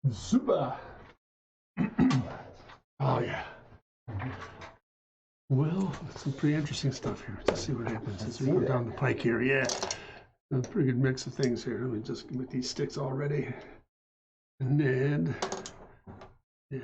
Super. Oh yeah. Well, some pretty interesting stuff here. Let's see what happens as we go down the pike here. Yeah, a pretty good mix of things here. Let me just get these sticks all ready, and then yeah.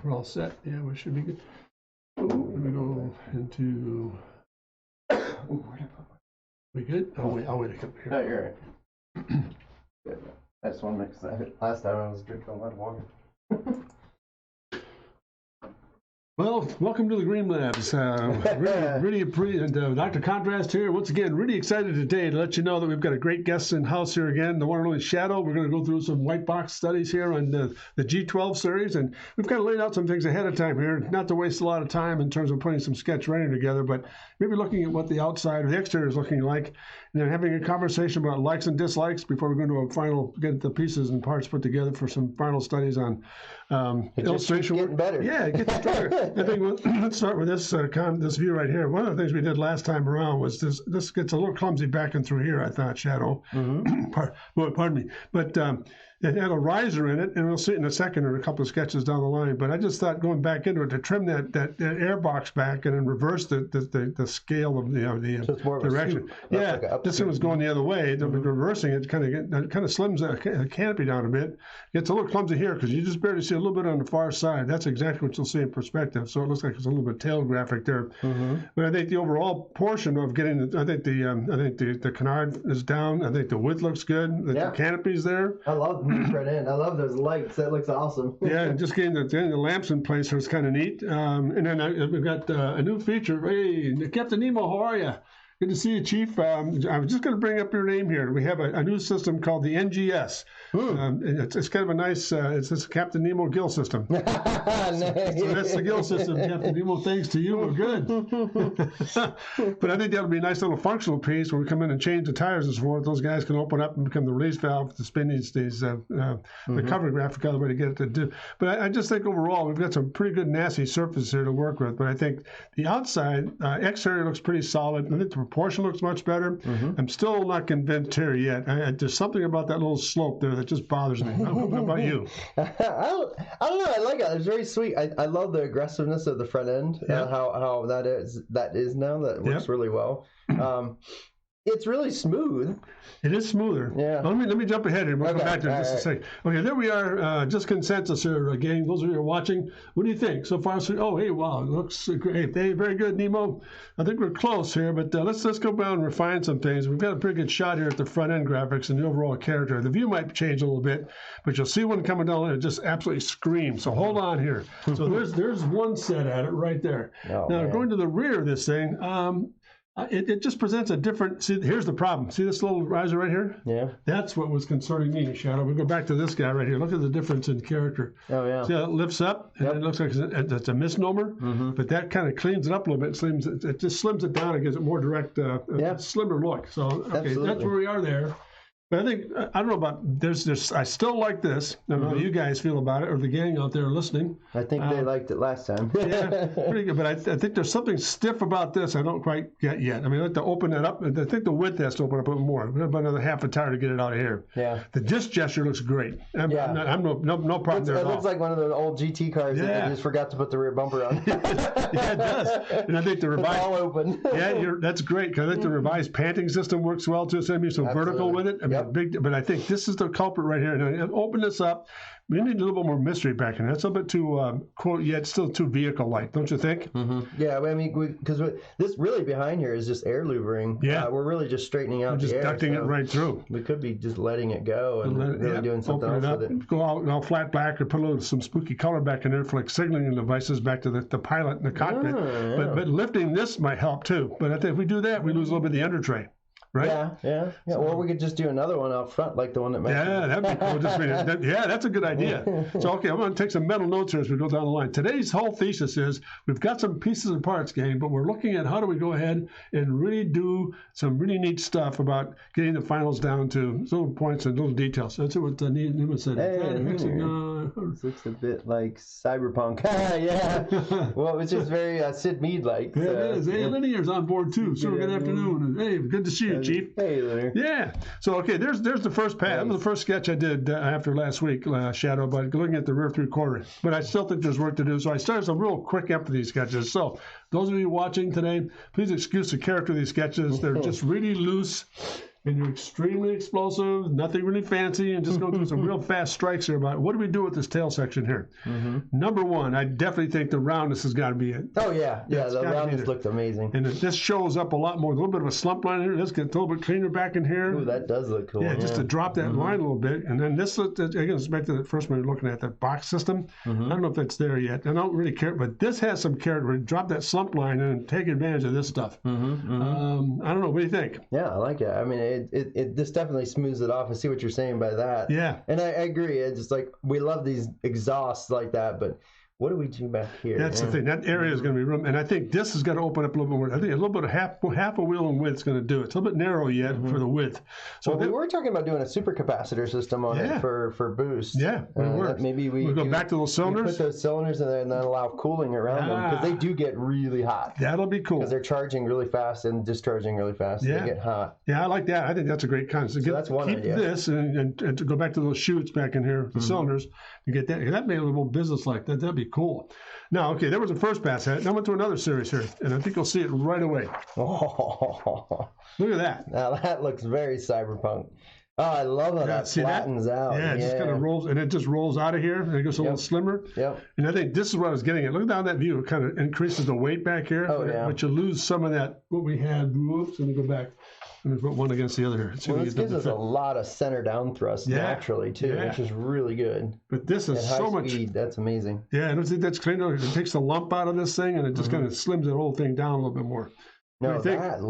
we're all set. Yeah, we should be good. Oh, let me go into. We good? I'll wait a couple here. No, you're right. Good. I just want to mix that. Last time I was drinking a lot of water. Well, welcome to the Green Labs. Really and Dr. Contrast here. Once again, really excited today to let you know that we've got a great guest in house here again, the one and only Shadow. We're going to go through some white box studies here on the G12 series, and we've kind of laid out some things ahead of time here, not to waste a lot of time in terms of putting some sketch writing together, but maybe looking at what the outside or the exterior is looking like, and then having a conversation about likes and dislikes before we go into a final, get the pieces and parts put together for some final studies on illustration work. Better. Yeah, it gets stronger. I think let's start with this this view right here. One of the things we did last time around was this gets a little clumsy backing through here, I thought, Shadow. Pardon me. But it had a riser in it, and we'll see it in a second or a couple of sketches down the line. But I just thought going back into it to trim that air box back and then reverse the scale of the direction. Yeah, like this one was going the other way. Reversing it kind of slims the canopy down a bit. Gets a little clumsy here because you just barely see a little bit on the far side. That's exactly what you'll see in perspective. So it looks like it's a little bit tail graphic there. But I think the overall portion of getting I think the canard is down. I think the width looks good. The canopy's there. I love the front end. I love those lights. That looks awesome. Yeah, and just getting the lamps in place here is kind of neat. And then we've got a new feature. Hey, Captain Nemo, how are you? Good to see you, Chief. I was just going to bring up your name here. We have a new system called the NGS. It's kind of a nice, it's this Captain Nemo gill system. So that's the gill system, Captain Nemo. Thanks to you, we're good. But I think that'll be a nice little functional piece where we come in and change the tires and so forth. Those guys can open up and become the release valve to spin the cover graphic other way to get it to do. But I just think overall we've got some pretty good nasty surfaces here to work with. But I think the outside exterior looks pretty solid. I think the proportion looks much better. I'm still not convinced here yet. There's something about that little slope there that just bothers me. How about you? I don't know. I like it. It's very sweet. I love the aggressiveness of the front end. How that is now. That works really well. It's really smooth. It is smoother. Yeah. Let me jump ahead here. We'll come back to it in just a second. Okay, there we are. Just consensus here, gang. Those of you who are watching, what do you think so far? Oh, hey, wow, it looks great. Hey, very good, Nemo. I think we're close here, but let's go down and refine some things. We've got a pretty good shot here at the front end graphics and the overall character. The view might change a little bit, but you'll see one coming down and it just absolutely screams. So hold on here. So there's one set at it right there. Now going to the rear of this thing. It just presents a different, see, here's the problem. See this little riser right here? Yeah. That's what was concerning me, Shadow. We go back to this guy right here. Look at the difference in character. Oh, yeah. See how it lifts up? And it looks like it's a misnomer, but that kind of cleans it up a little bit. It just slims it down and gives it more direct, slimmer look. So, okay, that's where we are there. But I think, I don't know about, I still like this. I don't know how you guys feel about it, or the gang out there listening. I think they liked it last time. Yeah, pretty good. But I think there's something stiff about this I don't quite get yet. I mean, I'd like to open that up. I think the width has to open up a little more. We have about another half a tire to get it out of here. Yeah. The disc gesture looks great. I'm no problem there at all. It looks like one of the old GT cars that they just forgot to put the rear bumper on. Yeah, it does. And I think the revised... It's all open. That's great, because I think the revised panting system works well, too. So I mean, some vertical with it. I mean, but I think this is the culprit right here. Now, open this up. We need a little bit more mystery back in. That's a bit too, quote, yet still too vehicle-like, don't you think? Yeah, I mean, because this really behind here is just air louvering. Yeah. We're really just straightening out the air. Just ducting it right through. We could be just letting it go and really doing something else with it. Go out all flat black or put some spooky color back in there for like signaling devices back to the pilot and the cockpit. But lifting this might help too. But I think if we do that, we lose a little bit of the under tray. Right? Yeah. So, or we could just do another one out front, like the one that Matt that'd be cool. That's a good idea. So, okay, I'm going to take some mental notes here as we go down the line. Today's whole thesis is we've got some pieces and parts, gang, but we're looking at how do we go ahead and really do some really neat stuff about getting the finals down to little points and little details. That's what Newman said. This looks a bit like Cyberpunk. Yeah. Well, it's just very Sid Mead-like. Yeah, it is. Hey, Linear's on board, too. So good afternoon. Hey, good to see you, Chief. Hey there. Yeah. So, okay, there's the first pass. That was the first sketch I did after last week, Shadow, but looking at the rear three-quarter. But I still think there's work to do, so I started some real quick empathy sketches. So, those of you watching today, please excuse the character of these sketches. They're just really loose. and you're extremely explosive, nothing really fancy, and just go through some real fast strikes here about what do we do with this tail section here. Number one, I definitely think the roundness has got to be it. Oh, yeah. Yeah, the roundness looks amazing. And this shows up a lot more. A little bit of a slump line here. Let's get a little bit cleaner back in here. Ooh, that does look cool. Yeah, just to drop that line a little bit. And then this, again, it's back to the first one you're looking at, that box system. I don't know if that's there yet. I don't really care, but this has some character. We drop that slump line and take advantage of this stuff. I don't know. What do you think? Yeah, I like it. I mean, this definitely smooths it off. I see what you're saying by that. Yeah. And I agree. It's just like, we love these exhausts like that, but what do we do back here? That's the thing. That area is going to be room, and I think this is going to open up a little bit more. I think a little bit of half a wheel in width is going to do it. It's a little bit narrow yet for the width. So we were talking about doing a supercapacitor system on it for boost. Yeah, maybe we go back to those cylinders. Put those cylinders in there and then allow cooling around them because they do get really hot. That'll be cool because they're charging really fast and discharging really fast. Yeah, they get hot. Yeah, I like that. I think that's a great concept. So that's one idea. Keep this and to go back to those chutes back in here, the cylinders. You get that. That made a little business like that. That'd be cool. Now, okay, there was the first pass at it. Now I went to another series here, and I think you'll see it right away. Oh, look at that. Now that looks very cyberpunk. Oh, I love how that flattens out. Yeah, it just kind of rolls, and it just rolls out of here, and it goes a little slimmer. Yep. And I think this is what I was getting at. Look down that view. It kind of increases the weight back here, but you lose some of that, what we had. Whoops, let me go back. Let me put one against the other here. Well, this gives us a lot of center down thrust naturally, too, which is really good. But this is so much speed. That's amazing. Yeah, I don't think that's clean. It takes the lump out of this thing, and it just kind of slims the whole thing down a little bit more. No, that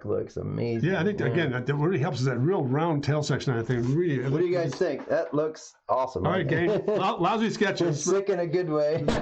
looks amazing. Yeah, I think, again, that really helps us, that real round tail section, I think. Really, what do you guys think? That looks awesome. All right, gang. Lousy sketches. Sick in a good way. No,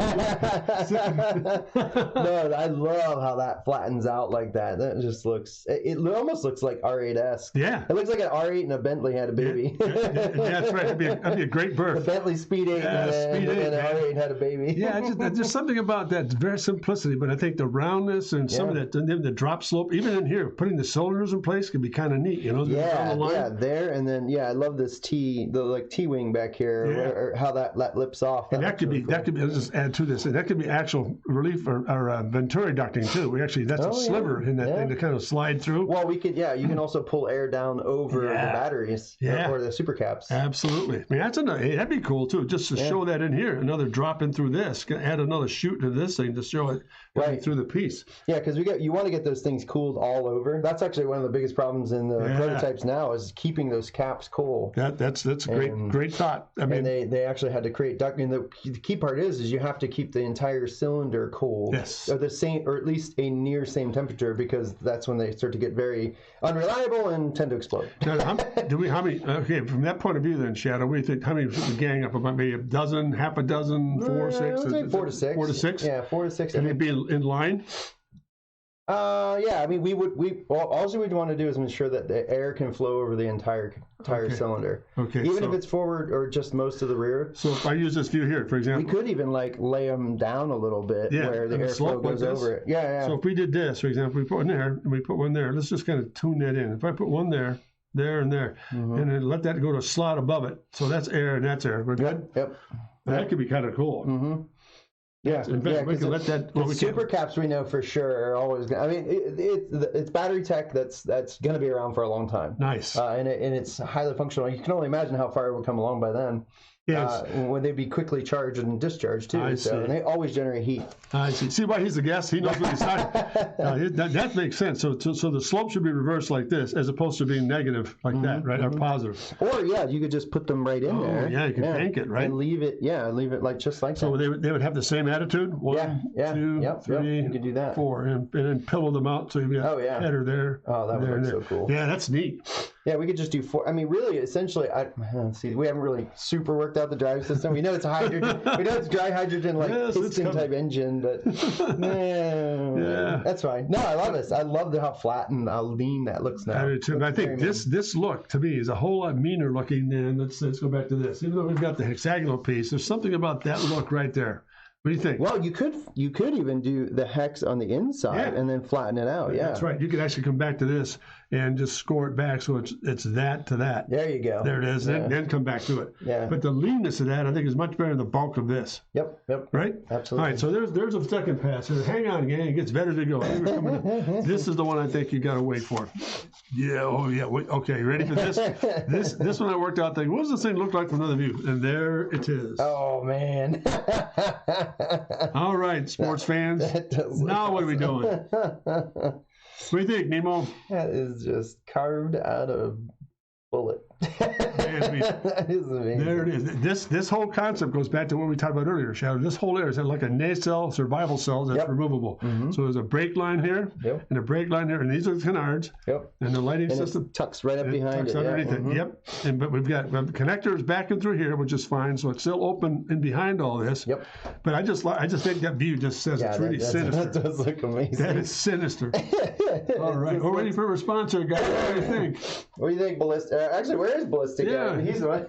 I love how that flattens out like that. That just looks, it almost looks like R8-esque. Yeah. It looks like an R8 and a Bentley had a baby. Yeah, that's right. That'd be a great birth. The Bentley Speed 8 and an R8 had a baby. Yeah, there's something about that. It's very simplicity, but I think the roundness and some of that, the drop slope, even in here, putting the cylinders in place could be kind of neat, you know? There, and then I love this T-wing back here, or how that lips off. And that could be, I'll just add to this, and that could be actual relief or Venturi ducting too. That's a sliver in that thing to kind of slide through. Well, we could, you can also pull air down over the batteries or the super caps. Absolutely. I mean, that'd be cool too, just to show that in here. Another drop in through this, add another chute to this thing to show it through the piece. Yeah, because you want to get those things cooled all over. That's actually one of the biggest problems in the prototypes now is keeping those caps cool. That's a great thought. I mean, and they actually had to create duct. And the key part is you have to keep the entire cylinder cool, or the same, or at least a near same temperature, because that's when they start to get very unreliable and tend to explode. Now, how many? Okay, from that point of view, then, Shadow, what do you think? How many should we gang up? About maybe a dozen, half a dozen, 4, 6? 4 to 6. 4 to 6. Yeah, 4 to 6. Can they be in line? I mean, all we'd want to do is ensure that the air can flow over the entire cylinder. Okay. Even if it's forward or just most of the rear. So if I use this view here, for example. We could even lay them down a little bit where the airflow goes over it. Yeah. So if we did this, for example, we put one there and we put one there. Let's just kind of tune that in. If I put one there, and there, and then let that go to a slot above it. So that's air and that's air. We're good? Yep. That could be kind of cool. Yeah, in fact, we can let that. The super caps we know for sure are always. I mean, it's battery tech that's going to be around for a long time. Nice. And it's highly functional. You can only imagine how far it would come along by then. Yes. When they'd be quickly charged and discharged too. And they always generate heat. I see. See why he's a guest? He knows what he's talking. That makes sense. So the slope should be reversed like this, as opposed to being negative like that, right? Or positive. Or you could just put them right in there. Yeah, you can bank it, right? And leave it like just like that. So they would have the same attitude. 1, 2, 3, you could do that. 4, and then pillow them out so you've got header there. Oh, that would look so cool. Yeah, that's neat. Yeah, we could just do 4. I mean, really, essentially, we haven't really super worked out the drive system. We know it's a hydrogen. We know it's dry hydrogen, piston type engine, but that's fine. No, I love this. I love how flat and how lean that looks now. I do too. I think this look to me is a whole lot meaner looking than let's go back to this. Even though we've got the hexagonal piece, there's something about that look right there. What do you think? Well, you could even do the hex on the inside and then flatten it out. Yeah, that's right. You could actually come back to this and just score it back so it's that to that. There you go. There it is. Yeah. Then come back to it. Yeah. But the leanness of that, I think, is much better than the bulk of this. Yep. Right? Absolutely. All right, so there's a second pass. So hang on, gang. It gets better to go. This is the one I think you got to wait for. Yeah. Oh, yeah. Wait, okay. Ready for this? This one I worked out. Thinking, what does this thing look like from another view? And there it is. Oh man. All right, sports fans. Now what are we doing? What do you think, Nemo? That is just carved out of bullet. That is amazing. There it is. This whole concept goes back to what we talked about earlier, Shadow. This whole area is like a nacelle survival cell that's removable. So there's a brake line here and a brake line here, and these are the canards. And the lighting system tucks right up behind it. Underneath it. Yep. But we've got the connectors back and through here, which is fine. So it's still open in behind all this. But I just think that view just says it's really sinister. That does look amazing. That is sinister. All right, we're waiting for a response here, guys. What do you think? What do you think, Ballistic? Actually, where is Ballistic? Yeah. He's the one.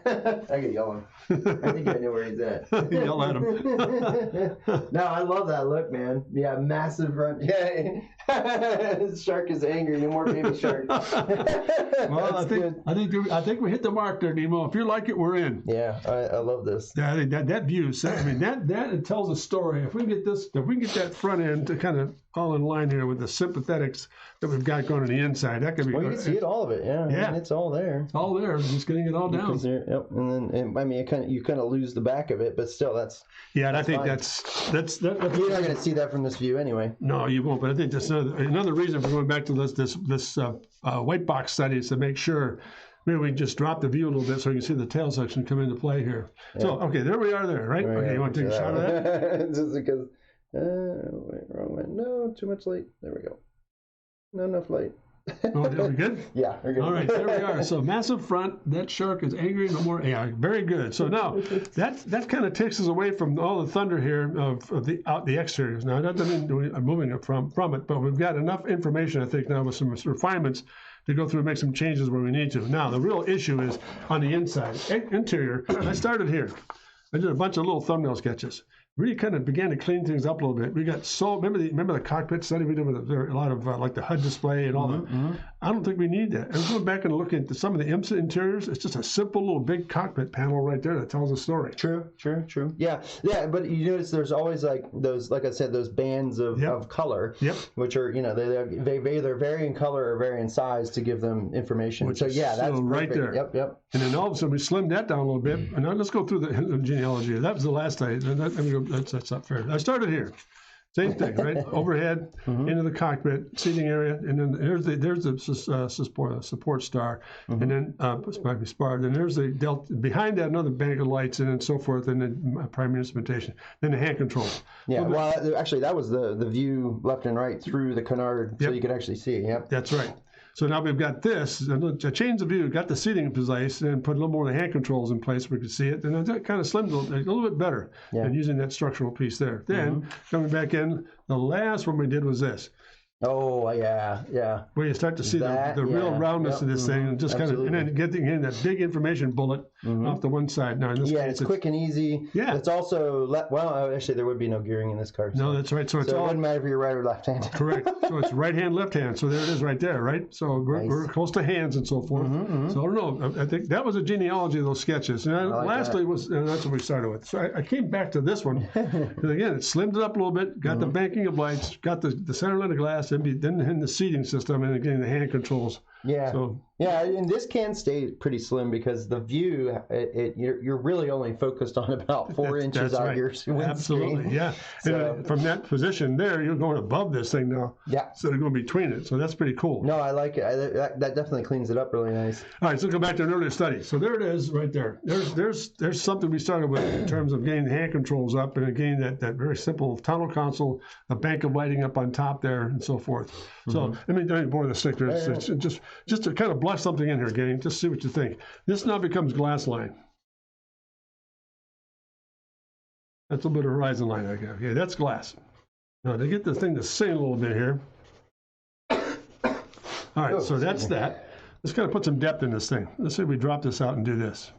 I get yelling. I think I know where he's at. Yell at him. No, I love that look, man. Yeah, massive front. Yeah. This shark is angry. No more baby shark. Well, I think we hit the mark there, Nemo. If you like it, we're in. Yeah, I love this. Yeah, I think that view. I mean, that it tells a story. If we can get that front end to kind of all in line here with the sympathetics that we've got going on the inside, that could be. Well, you can see it, all of it. Yeah. I mean, it's all there. It's all there. Just getting it all down. Yep. And then I mean, you kind of lose the back of it, but still, that's. Yeah, and I think that's you're not going to see that from this view anyway. No, you won't. But I think that's another reason for going back to this white box study is to make sure. Maybe we just drop the view a little bit so you can see the tail section come into play here. Yeah. So, okay, there we are there, right? Okay, you want to take a shot of that? Just because, wait, wrong one. No, too much light. There we go. Not enough light. Oh, are we good? Yeah, we're good. All right, there we are. So massive front. That shark is angry no more. Yeah, very good. So now that kind of takes us away from all the thunder here of the exteriors. Now that doesn't mean I'm moving it from it, but we've got enough information, I think, now with some refinements to go through and make some changes where we need to. Now the real issue is on the inside, interior. I started here. I did a bunch of little thumbnail sketches. Really kind of began to clean things up a little bit. We got remember the cockpit study we did with a lot of like the HUD display and all that. I don't think we need that. And going back and looking at some of the IMSA interiors, it's just a simple little big cockpit panel right there that tells a story. True. Yeah. But you notice there's always like those, like I said, those bands of color, which are they either vary in color or vary in size to give them information. That's right there. Yep. And then all of a sudden we slimmed that down a little bit. And now let's go through the genealogy. That was the last slide. That's not fair. I started here. Same thing, right? Overhead, into the cockpit, seating area, and then there's the support star, and then spar. Then there's the delta. Behind that, another bank of lights, and then so forth, and then primary instrumentation. Then the hand controls. Yeah, well, actually, that was the view left and right through the canard, so you could actually see. Yep, that's right. So now we've got this, a change of view, got the seating in place, and put a little more of the hand controls in place where we could see it. And that kind of slimmed a little bit better than using that structural piece there. Then, coming back in, the last one we did was this. Oh, yeah. Where you start to see the real roundness of this thing, and just kind of, and then getting that big information bullet off the one side. Now, in this case, it's quick and easy. Yeah. It's also, actually, there would be no gearing in this car. No, that's right. So it wouldn't matter if you're right or left handed. Correct. So it's right hand, left hand. So there it is right there, right? So we're close to hands and so forth. So I don't know. I think that was a genealogy of those sketches. And lastly, that's what we started with. So I came back to this one. Because again, it slimmed it up a little bit, got the banking of lights, got the center line of glass, then in the seating system, and again the hand controls. Yeah. And this can stay pretty slim because the view, you're really only focused on about 4 inches out your windscreen. Absolutely, yeah. So, and from that position there, you're going above this thing now. Yeah. So they're going between it. So that's pretty cool. No, I like it. That definitely cleans it up really nice. All right, so go back to an earlier study. So there it is right there. There's something we started with in terms of getting the hand controls up, and again that very simple tunnel console, a bank of lighting up on top there, and so forth. So let me bore the stick there. It's just to kind of blush something in here, gang. Just see what you think. This now becomes glass line. That's a little bit of horizon line I got. Yeah, that's glass. Now to get the thing to sing a little bit here. All right, so that's that. Let's kind of put some depth in this thing. Let's say we drop this out and do this.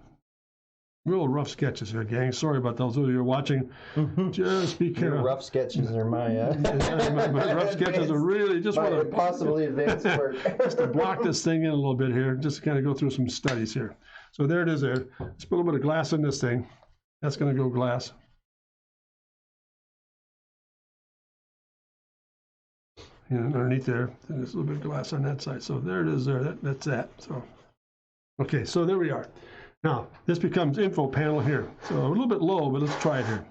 Real rough sketches here, gang. Sorry about those of you who are watching. Just be careful. Your rough sketches are my my rough sketches are really just want to possibly advanced work. Just to block this thing in a little bit here, just to kind of go through some studies here. So there it is there. Let's put a little bit of glass in this thing. That's going to go glass. And underneath there, there's a little bit of glass on that side. So there it is there. That's that. So, okay, so there we are. Now, this becomes info panel here. So a little bit low, but let's try it here.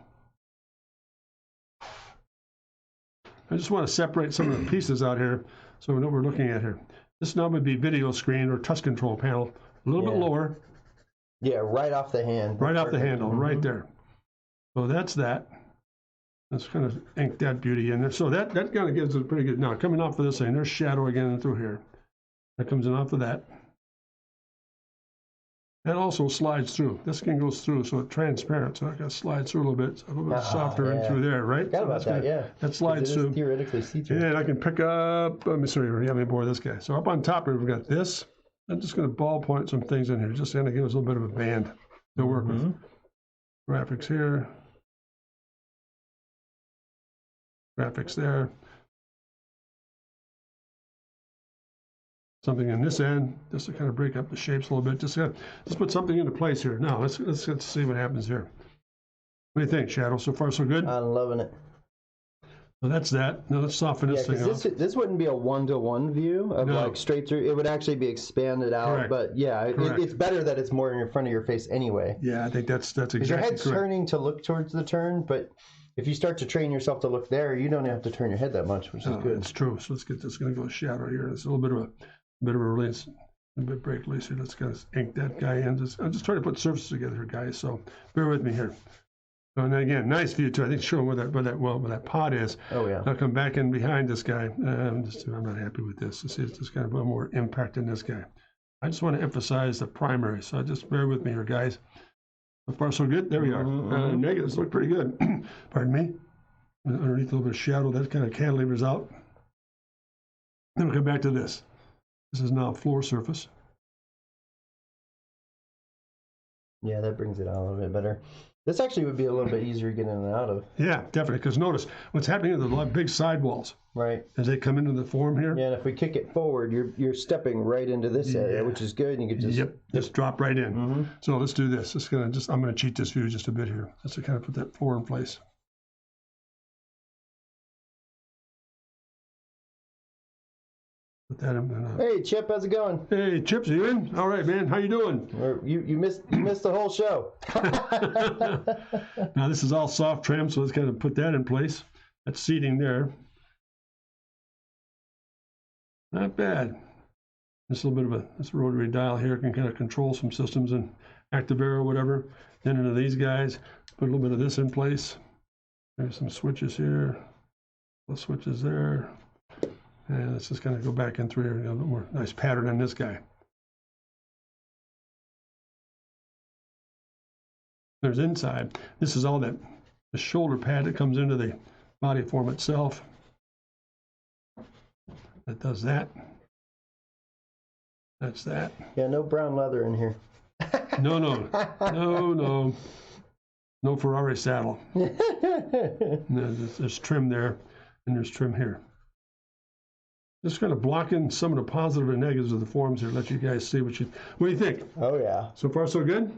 I just want to separate some of the pieces out here so we know what we're looking at here. This now would be video screen or touch control panel. A little bit lower. Yeah, right off the hand. Right off the handle, right there. So that's that. Let's kind of ink that beauty in there. So that kind of gives it a pretty good. Now, coming off of this thing, there's shadow again through here. That comes in off of that. That also slides through. This skin goes through, so it's transparent. So I got to slide through a little bit. So a little bit softer in through there, right? Forgot about that, yeah. That slides through. Theoretically see-through. And I can pick up, let me see, let me borrow this guy. So up on top here, we've got this. I'm just going to ballpoint some things in here, just to give us a little bit of a band to work with. Graphics here. Graphics there. Something in this end, just to kind of break up the shapes a little bit. Just put something into place here. Now, let's see what happens here. What do you think, Shadow? So far, so good? I'm loving it. So that's that. Now let's soften this thing up. This wouldn't be a one-to-one view of like straight through. It would actually be expanded out. Correct. But yeah, it's better that it's more in front of your face anyway. Yeah, I think that's exactly correct. Your head's turning to look towards the turn, but if you start to train yourself to look there, you don't have to turn your head that much, which is good. It's true. So let's get this. Going to go shadow here. It's a little bit of a release. A bit of break release here. Let's kind of ink that guy in. I'm just trying to put surfaces together here, guys. So bear with me here. So, and then again, nice view too. I think showing where that pot is. Oh yeah. I'll come back in behind this guy. I'm not happy with this. This is just kind of a more impact in this guy. I just want to emphasize the primary. So just bear with me here, guys. So far, so good. There we are. Negatives look pretty good. Pardon me. Underneath a little bit of shadow, that kind of cantilevers out. Then we'll come back to this. This is now floor surface. Yeah, that brings it out a little bit better. This actually would be a little bit easier to get in and out of. Yeah, definitely. Because notice what's happening is the big sidewalls. Right. As they come into the form here. Yeah, and if we kick it forward, you're stepping right into this area, which is good. And you can just drop right in. So let's do this. I'm gonna cheat this view just a bit here. Just to kind of put that floor in place. Put that in. Hey Chip, how's it going? Hey Chips, you in? All right, man. How you doing? You missed the whole show. Now this is all soft trim, so let's kind of put that in place. That's seating there. Not bad. Just a little bit of this rotary dial here can kind of control some systems and active arrow, whatever. Then into these guys, put a little bit of this in place. There's some switches here. The switches there. And let's just kind of go back in through here and get a little more nice pattern on this guy. There's inside. This is all the shoulder pad that comes into the body form itself. That does that. That's that. Yeah, no brown leather in here. No Ferrari saddle. There's trim there, and there's trim here. Just kind of blocking some of the positive and negatives of the forms here. Let you guys see what do you think? Oh yeah. So far so good.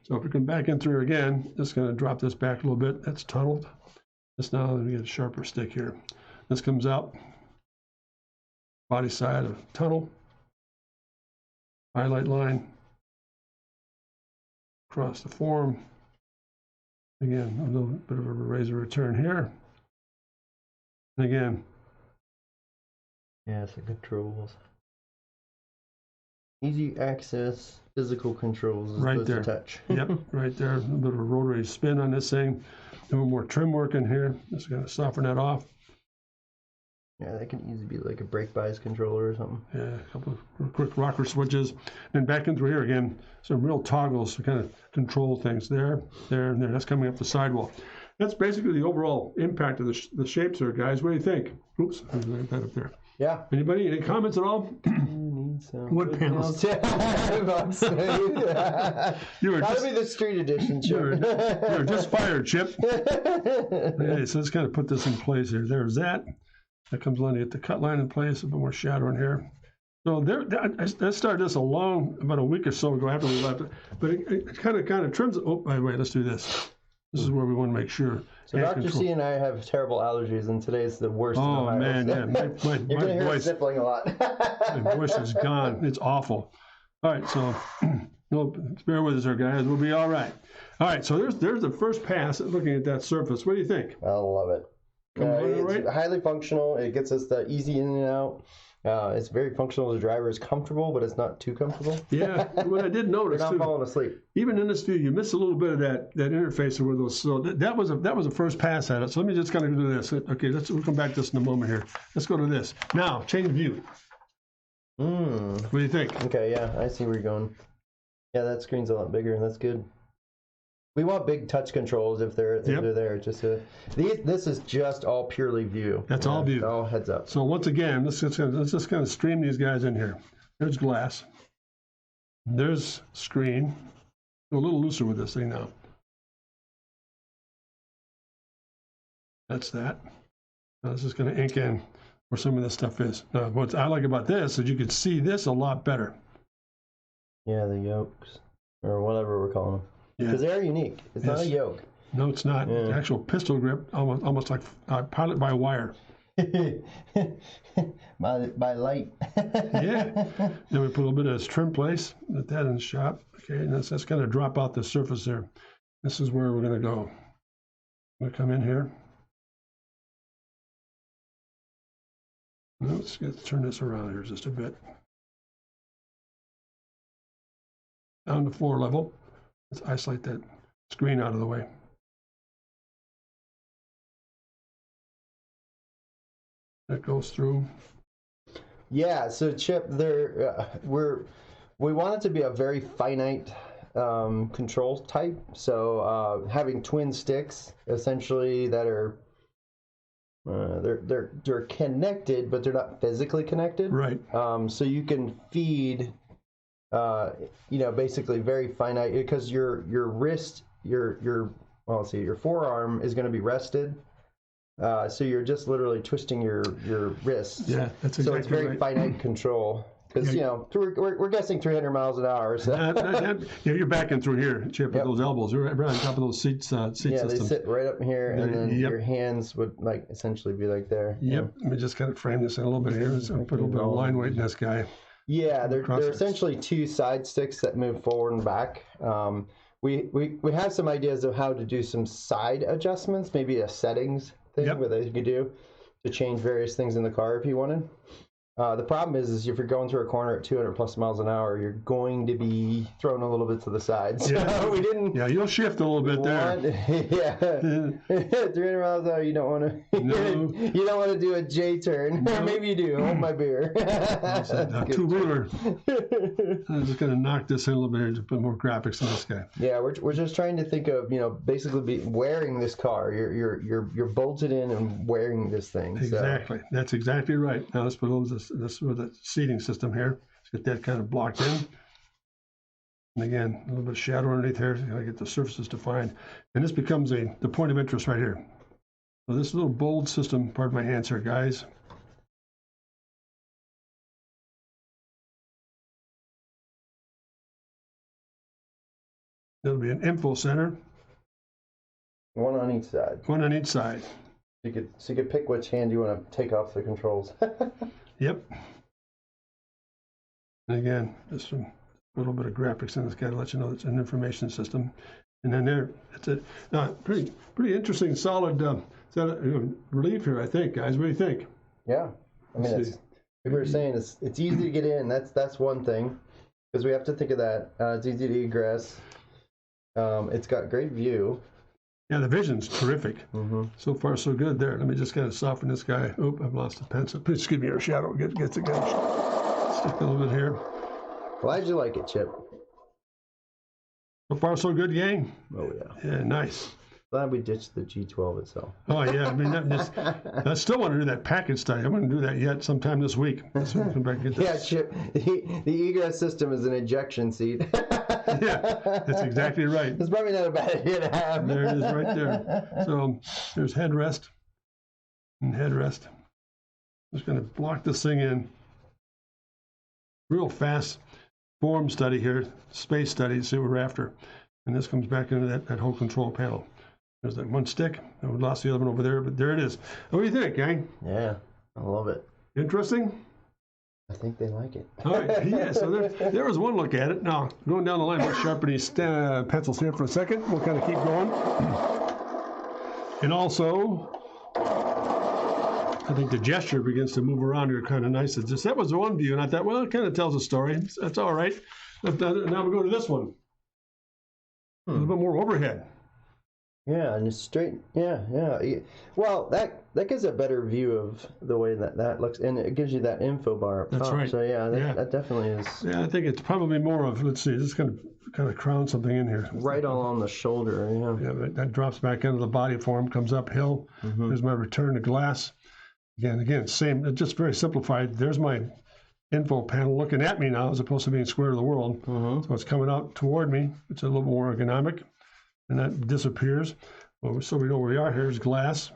So if we come back in through here again, just going to drop this back a little bit. That's tunneled. This now we get a sharper stick here. This comes out. Body side of tunnel. Highlight line. Across the form. Again, a little bit of a razor return here. And again. Yeah, it's the controls. Easy access, physical controls as opposed to touch. Yep, right there. A little bit of a rotary spin on this thing. A little more trim work in here. Just going to soften that off. Yeah, that can easily be like a brake bias controller or something. Yeah, a couple of quick rocker switches. And back in through here again, some real toggles to kind of control things there, there, and there. That's coming up the sidewall. That's basically the overall impact of the shapes there, guys. What do you think? Oops, I that up there. Yeah. Anybody? Any comments at all? What panels? You were That'll be the street edition, Chip. You were just fired, Chip. Okay, so let's kind of put this in place here. There's that. That comes on to get the cut line in place, a bit more shadow in here. So I started this about a week or so ago after we left it, but it kind of trims it. Oh, by the way, let's do this. This is where we want to make sure. So Dr. C and I have terrible allergies, and today's the worst. Oh man, yeah, my You're gonna hear voice, sniffling a lot. my voice is gone. It's awful. All right, so no, bear with us, there, guys. We'll be all right. All right, so there's the first pass at looking at that surface. What do you think? I love it. It's highly functional. It gets us the easy in and out. It's very functional. The driver is comfortable, but it's not too comfortable. Yeah, what I did notice You're not falling asleep. Even in this view, you miss a little bit of that interface with those. So that was a first pass at it. So let me just kind of do this. Okay, we'll come back to this in a moment here. Let's go to this now. Change view. What do you think? Okay, yeah, I see where you're going. Yeah, that screen's a lot bigger. That's good. We want big touch controls if they're there. Just this is just all purely view. That's all view. All heads up. So once again, let's just kind of stream these guys in here. There's glass. There's screen. Go a little looser with this thing now. That's that. Now this is going to ink in where some of this stuff is. Now, what I like about this is you can see this a lot better. Yeah, the yokes or whatever we're calling them. Because they're unique. It's not a yoke. No, it's not. Yeah. Actual pistol grip, almost like pilot by wire. by light. Yeah. Then we put a little bit of trim place. Put that in the shop. Okay, and that's going to drop out the surface there. This is where we're going to go. I'm going to come in here. Let's turn this around here just a bit. Down to floor level. Let's isolate that screen out of the way. That goes through. Yeah, so Chip, we want it to be a very finite control type. So having twin sticks, essentially, that are they're connected, but they're not physically connected. Right. So you can feed. Basically very finite, because your wrist, your forearm is going to be rested. So you're just literally twisting your wrist. Yeah, that's exactly so it's very right. finite control. Because we're guessing 300 miles an hour. So. You're backing through here, Chip, with those elbows. You're right on top of those seat systems. They sit right up here, and then your hands would essentially be like there. Yep. Let me just kind of frame this in a little bit here. So put a little bit of line weight in this guy. Yeah, they're essentially two side sticks that move forward and back. We have some ideas of how to do some side adjustments, maybe a settings thing where you could do to change various things in the car if you wanted. The problem is if you're going through a corner at 200 plus miles an hour, you're going to be thrown a little bit to the side. So we didn't. Yeah, you'll shift a little bit there. 300 miles an hour. You don't want to. No. You don't want to do a J turn. No. Or maybe you do. Hold my beer. Two-wheeler. I'm just going to knock this in a little bit here to put more graphics on this guy. Yeah, we're just trying to think of basically wearing this car. You're bolted in and wearing this thing. Exactly. So. That's exactly right. Now let's put a little. This with the seating system here. Let's get that kind of blocked in. And again, a little bit of shadow underneath here. Gotta get the surfaces defined. And this becomes the point of interest right here. So this little bold system, pardon my hands here, guys. There'll be an info center. One on each side. One on each side. So you could pick which hand you want to take off the controls. Yep. And again, just a little bit of graphics in this guy to let you know it's an information system. And then there, it's a pretty interesting, solid relief here, I think, guys. What do you think? Yeah, I mean, we were saying it's easy to get in. That's one thing, because we have to think of that. It's easy to egress. It's got great view. Yeah, the vision's terrific. Mm-hmm. So far, so good there. Let me just kind of soften this guy. Oop, I've lost the pencil. Please give me your shadow. Get the guy. Stick a little bit here. Glad you like it, Chip. So far, so good, gang. Oh, yeah. Yeah, nice. Glad we ditched the G12 itself. Oh yeah, I mean, I still want to do that package study. I'm going to do that yet sometime this week. So come back and get Yeah, Chip. The egress system is an ejection seat. Yeah, that's exactly right. It's probably not a bad idea to have. There it is, right there. So there's headrest and headrest. Just going to block this thing in. Real fast form study here, space study, see what we're after. And this comes back into that whole control panel. There's that one stick. I lost the other one over there, but there it is. What do you think, gang? Yeah, I love it. Interesting? I think they like it. All right, yeah, so there was one look at it. Now, going down the line, let's sharpen these pencils here for a second. We'll kind of keep going. And also, I think the gesture begins to move around here kind of nice. It's just, that was one view, and I thought, well, it kind of tells a story. That's all right. But now we go to this one. A little bit more overhead. Yeah, and it's straight. Yeah. Well, that gives a better view of the way that looks, and it gives you that info bar up top. That's right. So yeah, that definitely is. Yeah, I think it's probably more of, let's see, just kind of crown something in here. Right along the shoulder. Yeah. Yeah, that drops back into the body form, comes uphill. There's my return to glass. Again, same, just very simplified. There's my info panel looking at me now as opposed to being square to the world. So it's coming out toward me. It's a little more ergonomic, and that disappears. Well, so we know where we are. Here's glass.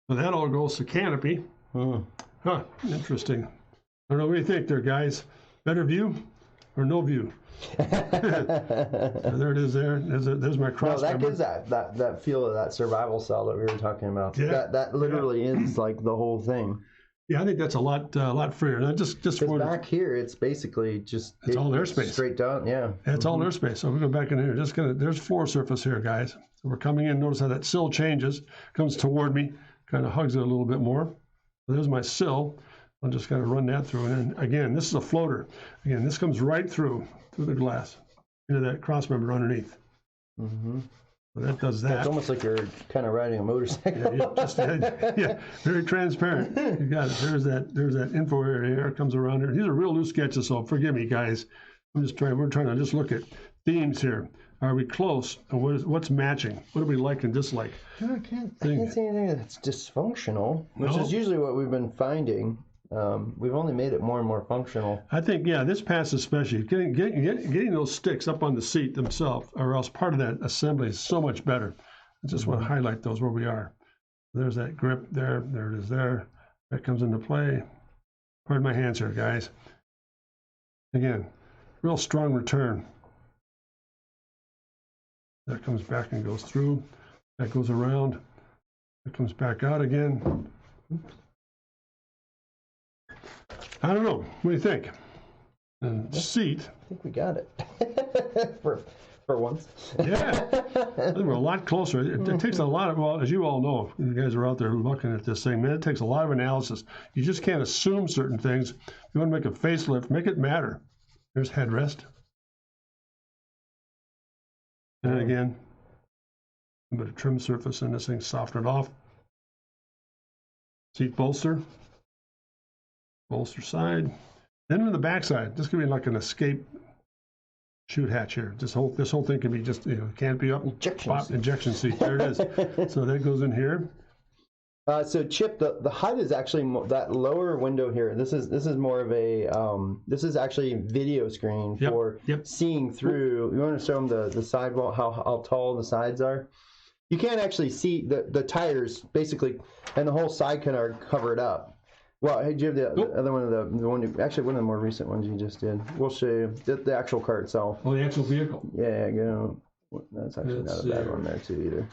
So that all goes to canopy. Huh, interesting. I don't know what you think there, guys. Better view or no view? So there it is. There's my cross. No, that gives that feel of that survival cell that we were talking about. Yeah. That literally is like the whole thing. Yeah, I think that's a lot freer. Not just for back here, it's basically just it's all airspace straight down. Yeah, it's all airspace. So we go back in here. There's floor surface here, guys. So we're coming in. Notice how that sill changes, comes toward me, kind of hugs it a little bit more. So there's my sill. I'll just kind of run that through, and then again, this is a floater. Again, this comes right through the glass into that cross member underneath. So that does that. It's almost like you're kind of riding a motorcycle. Yeah, very transparent. You got it. There's that info area here. It comes around here. These are real loose sketches, so forgive me, guys. We're trying to just look at themes here. Are we close? And what's matching? What do we like and dislike? I can't see anything that's dysfunctional, which is usually what we've been finding. We've only made it more and more functional. I think, yeah, this pass especially, getting those sticks up on the seat themselves, or else part of that assembly is so much better. I just want to highlight those where we are. There's that grip there. There it is there. That comes into play. Pardon my hands here, guys. Again, real strong return. That comes back and goes through. That goes around. That comes back out again. Oops. I don't know. What do you think? And seat. I think we got it for once. Yeah, I think we're a lot closer. It takes a lot of, well, as you all know, you guys are out there looking at this thing, man, it takes a lot of analysis. You just can't assume certain things. You want to make a facelift, make it matter. There's headrest. And again, a bit of trim surface in this thing, soften it off. Seat bolster. Bolster side. Then on the back side, this could be like an escape chute hatch here. This whole thing can be just, canopy up, ejection seat. There it is. So that goes in here. So Chip, the HUD is actually that lower window here. This is more of a this is actually video screen for seeing through. You want to show them the sidewall, how tall the sides are. You can't actually see the tires basically, and the whole side can are covered up. Well, hey, do you have the other one of the one actually one of the more recent ones you just did? We'll show you the actual car itself. Oh, the actual vehicle. Yeah, that's actually not a bad one there too either.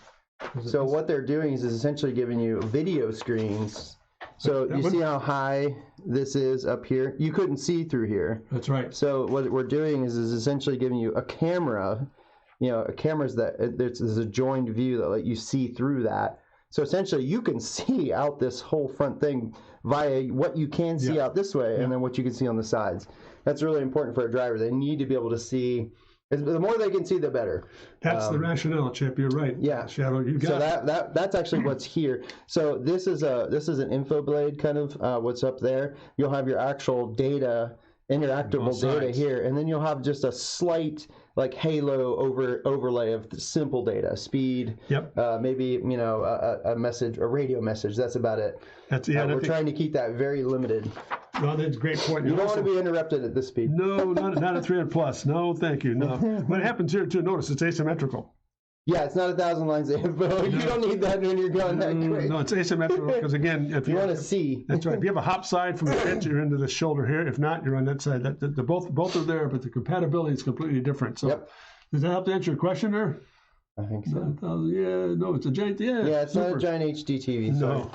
So what they're doing is essentially giving you video screens. So you see how high this is up here? You couldn't see through here. That's right. So what we're doing is essentially giving you a camera. A camera's that there's a joined view that let you see through that. So essentially you can see out this whole front thing via what you can see out this way and then what you can see on the sides. That's really important for a driver. They need to be able to see. The more they can see, the better. That's the rationale, Chip. You're right. Yeah, Shadow, you got it. So that's actually what's here. So this is an info blade kind of what's up there. You'll have your actual data interactable data here, and then you'll have just a slight like halo overlay of simple data, speed, maybe, you know, a message, a radio message. That's about it. We're trying to keep that very limited. Well, that's a great point. You don't want to be interrupted at this speed. No, not at 300 plus. No, thank you. No. What happens here too? Notice it's asymmetrical. Yeah, it's not 1,000 lines of info. You don't need that when you're going that quick. No, it's asymmetrical because, again, if you want to see. That's right. If you have a hop side from the pitch, you're into the shoulder here. If not, you're on that side. Both are there, but the compatibility is completely different. So, does that help to answer your question there? I think so. Yeah, no, it's a giant. Yeah, it's not a giant HD TV. No.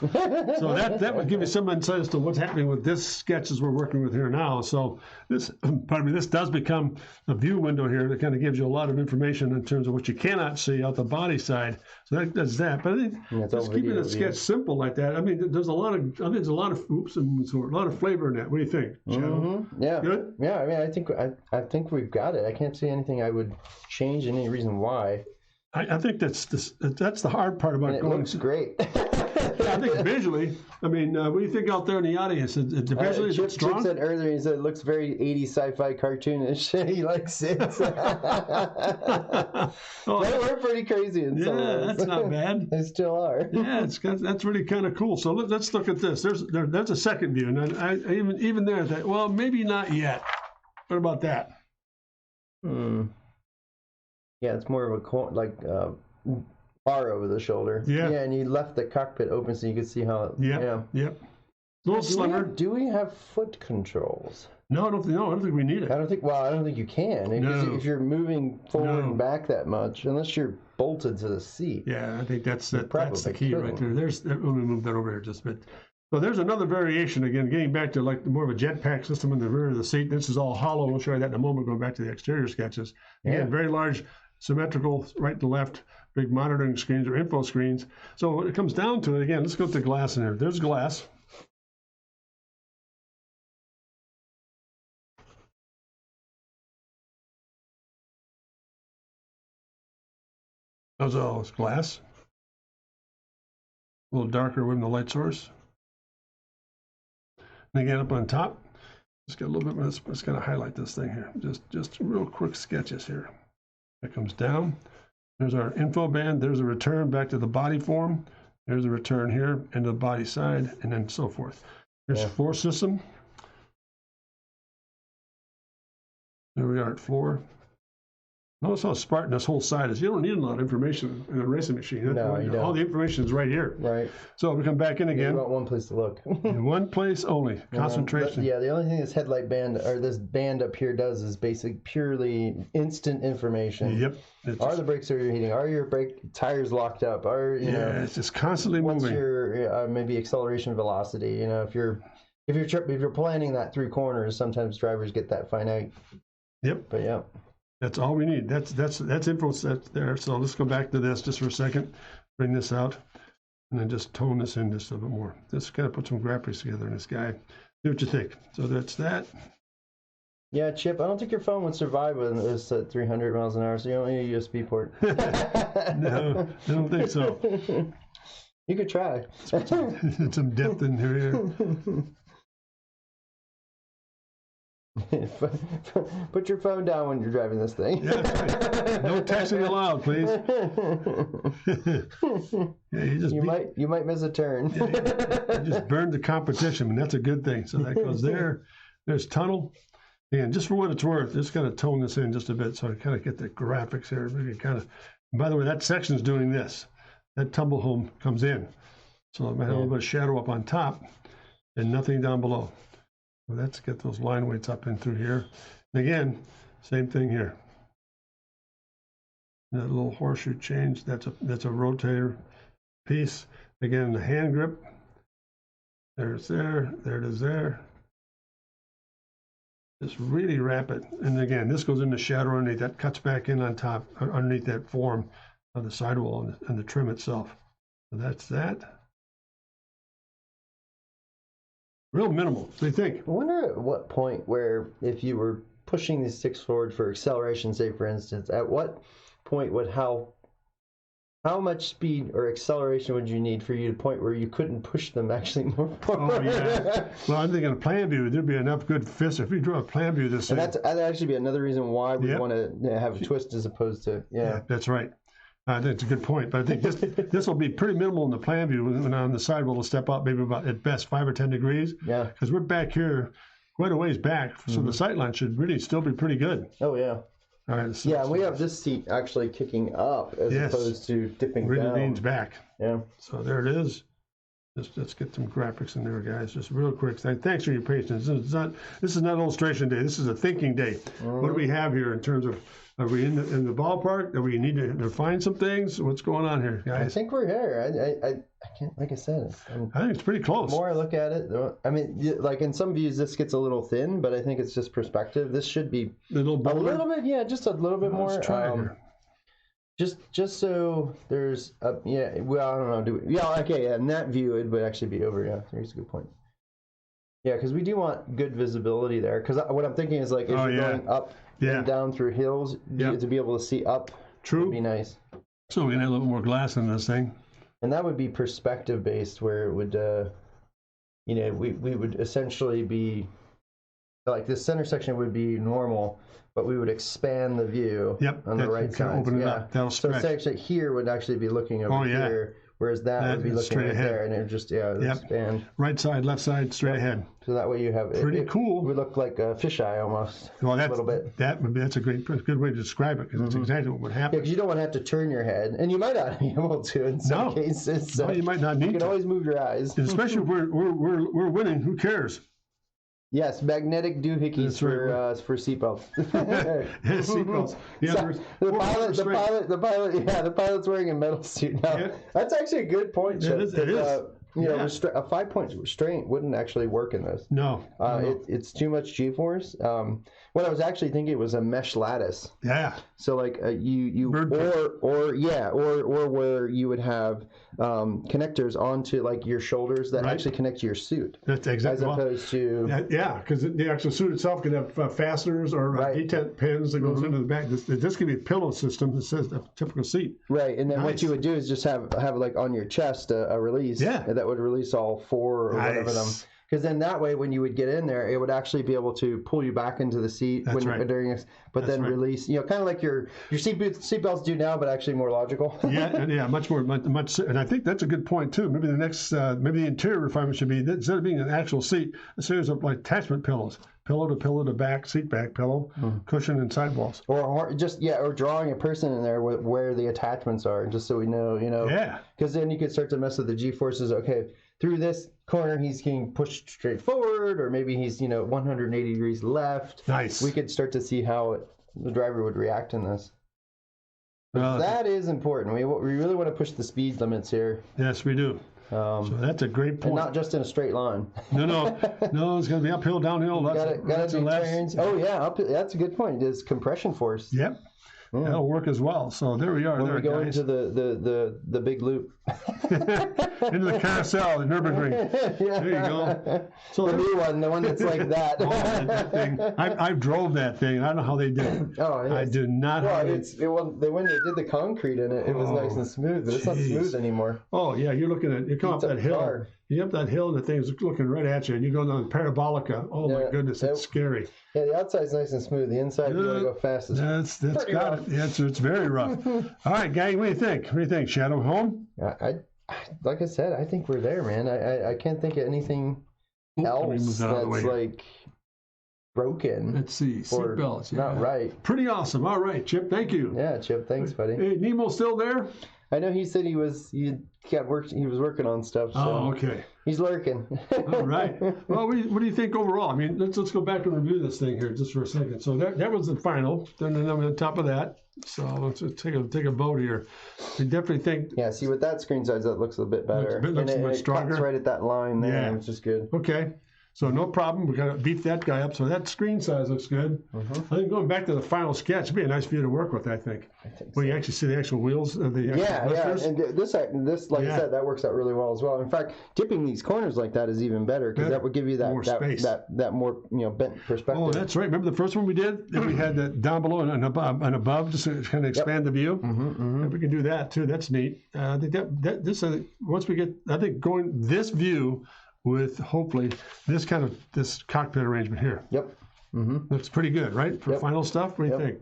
So that would give you some insight as to what's happening with this sketch as we're working with here now. So this does become a view window here that kind of gives you a lot of information in terms of what you cannot see out the body side. So that does that. But I think just keeping the sketch simple like that. I mean, there's a lot of a lot of flavor in that. What do you think, Shadow? Yeah. Good. Yeah. I mean, I think we've got it. I can't see anything I would change. Any reason why. I think that's the hard part about it looks great. I think visually, I mean, what do you think out there in the audience? Visually, is it strong? Chip said earlier, he said it looks very 80s sci-fi cartoonish. He likes it. They were pretty crazy in some ways. That's not bad. They still are. Yeah, that's really kind of cool. So let's look at this. There's a second view, and I even there, well, maybe not yet. What about that? Yeah, it's more of a bar over the shoulder. Yeah, and you left the cockpit open so you could see how. Yep. A little slimmer. Do we have foot controls? No, I don't think we need it. I don't think you can. If you're moving forward and back that much, unless you're bolted to the seat. Yeah, I think that's the key right there. Let me move that over here just a bit. So there's another variation, again, getting back to like more of a jetpack system in the rear of the seat. This is all hollow. We'll show you that in a moment, going back to the exterior sketches. Again, very large, symmetrical, right to left, big monitoring screens or info screens. So when it comes down to it, again, let's go to the glass in here. There's glass. How's all this glass? A little darker with the light source. And again, up on top, just get a little bit. Let's kind of highlight this thing here. Just real quick sketches here. That comes down. There's our info band. There's a return back to the body form. There's a return here into the body side, and then so forth. There's floor system. There we are at floor. Notice how Spartan this whole side is. You don't need a lot of information in a racing machine. No, you don't. All the information is right here. Right. So we come back in again. You want one place to look. In one place only. Concentration. The only thing this headlight band or this band up here does is basic purely instant information. Yep. Are the brakes overheating? Are your brake tires locked up? Are you know? It's just constantly moving. What's your maybe acceleration velocity? You know, if you're planning that through corners, sometimes drivers get that finite. Yep. But yeah. That's all we need. That's info set there. So let's go back to this just for a second. Bring this out, and then just tone this in just a bit more. Just kind of put some graphics together in this guy. See what you think. So that's that. Yeah, Chip, I don't think your phone would survive with this at 300 miles an hour, so you don't need a USB port. No, I don't think so. You could try. Some depth in here. Put your phone down when you're driving this thing. Yeah, that's right. No texting allowed, please. You might miss a turn. You just burned the competition, and that's a good thing. So that goes there. There's tunnel. And just for what it's worth, just kind of tone this in just a bit so I kind of get the graphics here. We can kind of. By the way, that section is doing this. That tumble home comes in. So I might have a little bit of shadow up on top and nothing down below. So let's get those line weights up in through here. And again, same thing here. That little horseshoe change, that's a rotator piece. Again, the hand grip. There it is there. Just really rapid. And again, this goes into shadow underneath. That cuts back in on top, underneath that form of the sidewall and the trim itself. So that's that. Real minimal. What do you think? I wonder at what point where if you were pushing these sticks forward for acceleration, say for instance, at what point would how how much speed or acceleration would you need for you to point where you couldn't push them actually more forward? Oh, yeah. Well, I'm thinking a plan view, there'd be enough good fist if you draw a plan view this thing. And that'd actually be another reason why we want to have a twist as opposed to, yeah. That's right. I think it's a good point, but I think this will be pretty minimal in the plan view, and on the side we'll step up maybe about at best 5 or 10 degrees. Yeah. Because we're back here quite a ways back, so the sight line should really still be pretty good. Oh, yeah. All right, so, yeah, we have this seat actually kicking up as opposed to dipping really down. leans back. Yeah. So there it is. Let's get some graphics in there, guys. Just real quick. Thanks for your patience. This is not illustration day. This is a thinking day. What do we have here in terms of? Are we in the ballpark? Do we need to refine some things? What's going on here, guys? I think we're here. I can't, like I said. I think it's pretty close. The more I look at it, I mean, like in some views, this gets a little thin, but I think it's just perspective. This should be a little bit, yeah, just a little bit more. Let's try here. Just so there's yeah. Well, I don't know. Okay. Yeah, in that view, it would actually be over. Yeah, there's a good point. Yeah, because we do want good visibility there. Because what I'm thinking is like if you're going up and down through hills, to be able to see up would be nice. So we're gonna have a little more glass in this thing. And that would be perspective based, where it would, you know, we would essentially be like this center section would be normal, but we would expand the view on the right side. Open it up. That'll so section here would actually be looking over here. Whereas that would be looking right there, and it would just expand. Right side, left side, straight ahead. So that way you have pretty cool. It would look like a fisheye almost. Well, a little bit. That's a good way to describe it because that's exactly what would happen. Yeah, because you don't want to have to turn your head, and you might not be able to in some cases. So you might not need to. You can always move your eyes. And especially if we're winning. Who cares? Yes, magnetic doohickeys for seatbelts. Seatbelts. Yeah, so the pilot's wearing a metal suit now. Yeah. That's actually a good point, Chip. It is. You know, a 5-point restraint wouldn't actually work in this. No. It's too much G-force. What I was actually thinking was a mesh lattice. Yeah. So like or where you would have connectors onto like your shoulders that actually connect to your suit. That's exactly. As opposed to because the actual suit itself can have fasteners or detent pins that goes into the back. This could be a pillow system that says a typical seat. Right, and then what you would do is just have like on your chest a release. Yeah. That would release all 4 or whatever them. Because then that way, when you would get in there, it would actually be able to pull you back into the seat during this, release. You know, kind of like your seatbelts do now, but actually more logical. much more, much. And I think that's a good point too. Maybe the next, maybe the interior refinement should be that instead of being an actual seat, a series of like attachment pillows, pillow to back, seat back pillow, cushion and sidewalls. Or drawing a person in there where the attachments are, just so we know, you know. Yeah. Because then you could start to mess with the G-forces. Okay, through this corner he's getting pushed straight forward, or maybe he's 180 degrees left. Nice. We could start to see how the driver would react in this. That is important. We really want to push the speed limits here. Yes, we do. So that's a great point. And not just in a straight line. No, it's going to be uphill, downhill. Got to do turns. Oh yeah, that's a good point. There's compression force. Yep. That'll work as well. So there we are. When we go into the big loop. Into the carousel, the Nürburgring. There you go. So the new one, the one that's like that. That thing. I drove that thing. I don't know how they did it. Oh, yes. I do not. Well, when they did the concrete in it, it was nice and smooth, but it's not smooth anymore. Oh yeah, you come up that hill. You up that hill and the thing's looking right at you, and you go down the parabolica. Oh my goodness, it's scary. Yeah, the outside's nice and smooth. The inside, you want to go fast. That's got it. Yeah, it's very rough. All right, gang, what do you think? What do you think? Shadow home? Like I said, I think we're there, man. I can't think of anything else that's like broken. Let's see. Seatbelts. Not right. Pretty awesome. All right, Chip. Thank you. Yeah, Chip. Thanks, buddy. Hey, Nemo still there? I know he said he was working on stuff. So oh, okay. He's lurking. All right. Well, what do you think overall? I mean, let's go back and review this thing here just for a second. So that was the final. Then on top of that. So let's just take a vote here. We definitely think. Yeah. See, with that screen size, that looks a bit better. Looks much stronger. Cuts right at that line there. Yeah. Which is good. Okay. So no problem. We got to beef that guy up. So that screen size looks good. I think going back to the final sketch would be a nice view to work with, I think. Where you actually see the actual wheels of the lifters. And this, like I said, that works out really well as well. In fact, dipping these corners like that is even better because that would give you that more space. that more bent perspective. Oh, that's right. Remember the first one we did? We had that down below and above, just to kind of expand the view. If we can do that too, that's neat. I think once we get, I think going this view with hopefully this cockpit arrangement here. Looks pretty good, right? For final stuff, what do you think?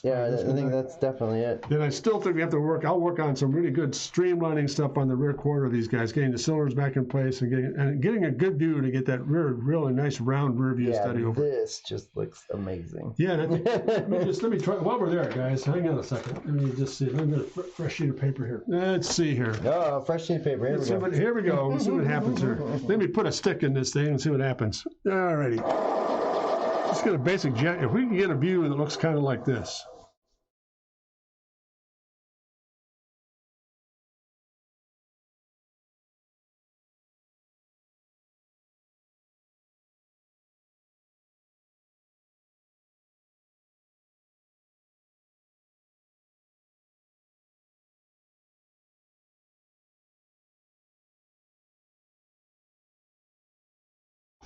Yeah, I think that's definitely it. Then I still think we have to I'll work on some really good streamlining stuff on the rear quarter of these guys, getting the cylinders back in place and getting a good view to get that really nice round rear view study over. This just looks amazing. Yeah, let me try, while we're there, guys, hang on a second. Let me just see. Let me get a fresh sheet of paper here. Let's see here. Oh, fresh sheet of paper. Here we go. Let's see what happens here. Let me put a stick in this thing and see what happens. All righty. Let's get a basic jet. If we can get a view that looks kind of like this.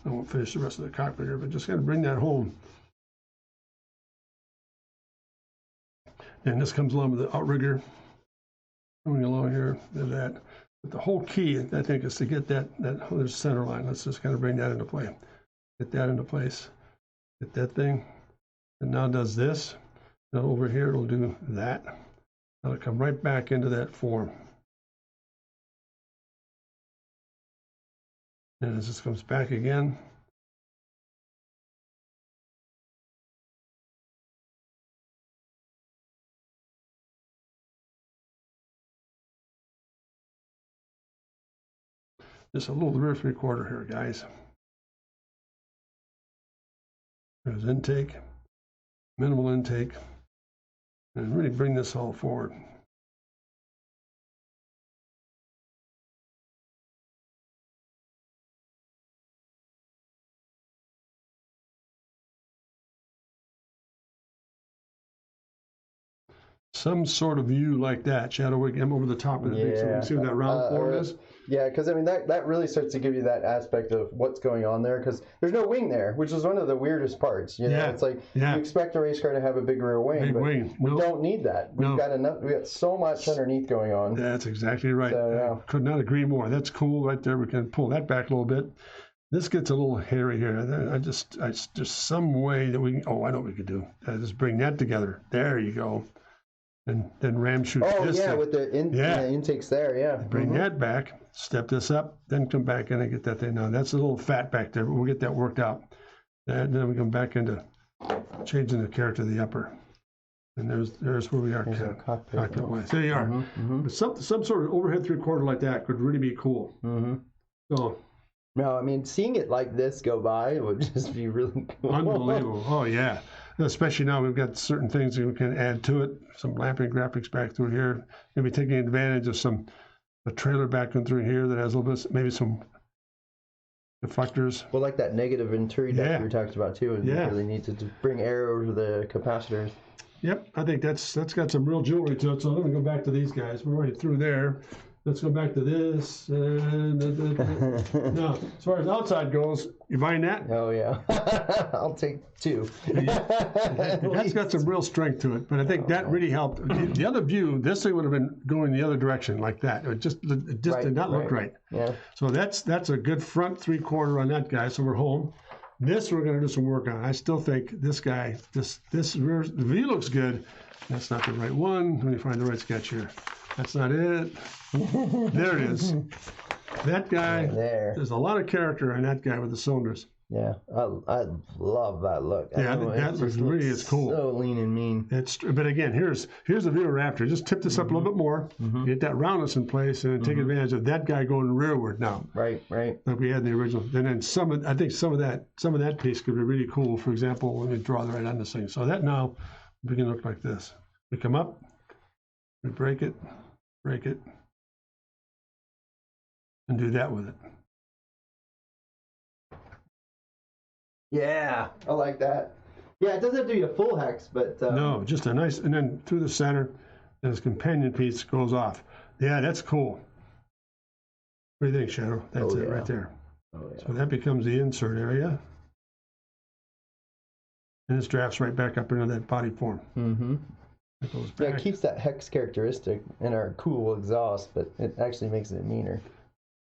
I won't finish the rest of the cockpit here, but just got to bring that home. And this comes along with the outrigger. Coming along here, that. But the whole key, I think, is to get that there's center line. Let's just kind of bring that into play. Get that into place. Get that thing. And now does this. Now over here, it'll do that. It'll come right back into that form. And as this comes back again, just a little rear three-quarter here, guys. There's intake, minimal intake, and really bring this all forward. Some sort of view like that, Shad0kin over the top of the thing, so we can see what that round form is. Yeah, because I mean that really starts to give you that aspect of what's going on there, because there's no wing there, which is one of the weirdest parts. You know, it's like you expect a race car to have a big rear wing, but we don't need that. We've got enough. We got so much underneath going on. That's exactly right. So, could not agree more. That's cool right there. We can pull that back a little bit. This gets a little hairy here. I just some way that we can. Oh, I know what we could do. Just bring that together. There you go. And then ram shoot this thing. With the intakes there, Bring that back, step this up, then come back in and get that thing. Now that's a little fat back there, but we'll get that worked out. And then we come back into changing the character of the upper. And there's where we are. Cockpit wise. There you are. But some sort of overhead three-quarter like that could really be cool. So. No, I mean, seeing it like this go by would just be really cool. Unbelievable. Oh, yeah. Especially now we've got certain things that we can add to it. Some lamping graphics back through here. Maybe taking advantage of a trailer back through here that has a little bit, maybe some deflectors. Well, like that negative venturi that we talked about too. And really need to bring air over the capacitors. Yep, I think that's got some real jewelry to it. So let me go back to these guys. We're already through there. Let's go back to this. Now, as far as outside goes, you buying that? Oh, yeah. I'll take two. That's got some real strength to it, but I think that really helped. The other view, this thing would have been going the other direction like that. It just did not look right. Yeah. So that's a good front three-quarter on that guy, so we're home. This we're going to do some work on. I still think this guy, this rear, the view looks good. That's not the right one. Let me find the right sketch here. That's not it. There it is. That guy, there's a lot of character on that guy with the cylinders. Yeah, I love that look. Yeah, that really is cool. So lean and mean. But again, here's the view we're after. Just tip this up a little bit more, get that roundness in place, and take advantage of that guy going rearward now. Right. Like we had in the original. And then I think some of that piece could be really cool. For example, let me draw right on this thing. So that now we can look like this. We come up, we break it, and do that with it. Yeah, I like that. Yeah, it doesn't have to be a full hex, but no, just a nice, and then through the center, and this companion piece goes off. Yeah, that's cool. What do you think, Shadow? That's it right there. Oh, yeah. So that becomes the insert area. And this drafts right back up into that body form. Mm-hmm. It goes back. Yeah, it keeps that hex characteristic in our cool exhaust, but it actually makes it meaner.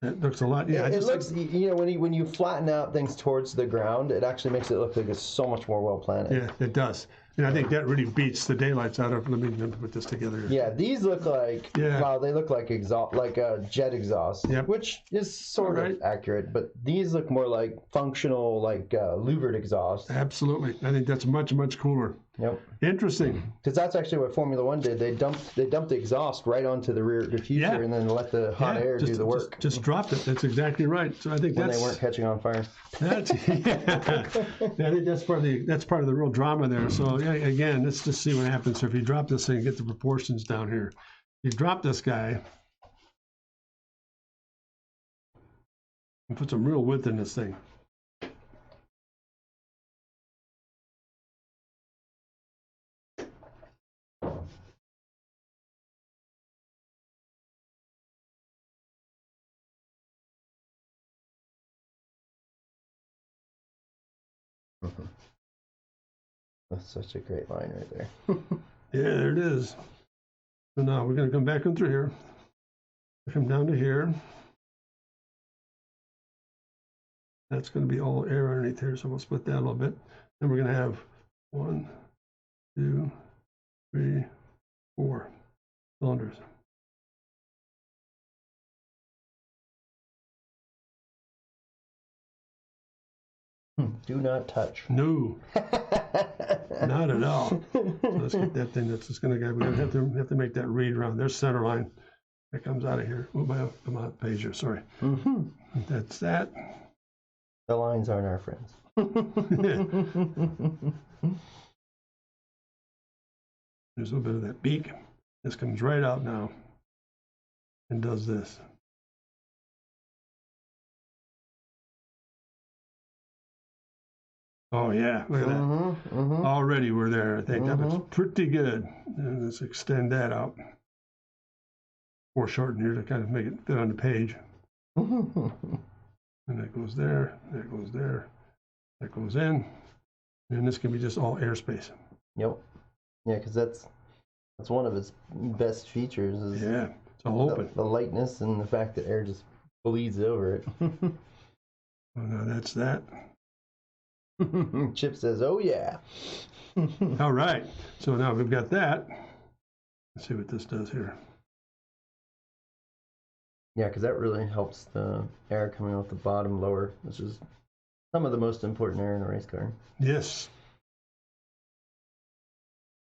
It looks a lot, yeah. It looks, you know, when you flatten out things towards the ground, it actually makes it look like it's so much more well planted. Yeah, it does. And I think that really beats the daylights out of. Let me put this together here. Yeah, these look like, wow, they look like exhaust, like a jet exhaust, which is sort of accurate, but these look more like functional, like louvered exhaust. Absolutely. I think that's much, much cooler. Yep. Interesting. Because that's actually what Formula One did. They dumped the exhaust right onto the rear diffuser and then let the hot air do the work. Just dropped it. That's exactly right. So I think when they weren't catching on fire. That's I think that's part of the real drama there. So yeah, again, let's just see what happens. So if you drop this thing, get the proportions down here. You drop this guy and put some real width in this thing. That's such a great line right there. Yeah, there it is. So now we're going to come back in through here. Come down to here. That's going to be all air underneath here, so we'll split that a little bit. Then we're going to have 1, 2, 3, 4 cylinders. Do not touch. No, not at all. So let's get that thing. That's just going to go. We have to make that read around. There's center line that comes out of here. Oh, I'm on page here. Sorry. That's that. The lines aren't our friends. There's a little bit of that beak. This comes right out now and does this. Oh yeah, look at that. Already we're there. I think that looks pretty good. And let's extend that out. Foreshorten here to kind of make it fit on the page. And that goes there, that goes there, that goes in. And this can be just all airspace. Yep. Yeah, because that's one of its best features is it's all open. The lightness and the fact that air just bleeds over it. Well, now that's that. Chip says, oh yeah. All right, so now we've got that. Let's see what this does here. Yeah, because that really helps the air coming off the bottom lower, which is some of the most important air in a race car. Yes.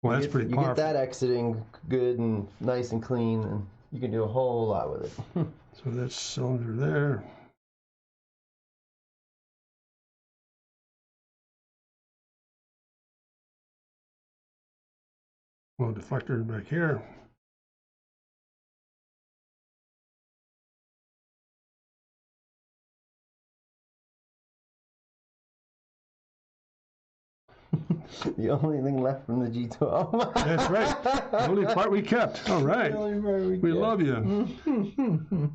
Well, that's pretty powerful. You get that exiting good and nice and clean, and you can do a whole lot with it. So that's cylinder there. Well, deflector back here. The only thing left from the G12. That's right. The only part we kept. All right. We love you.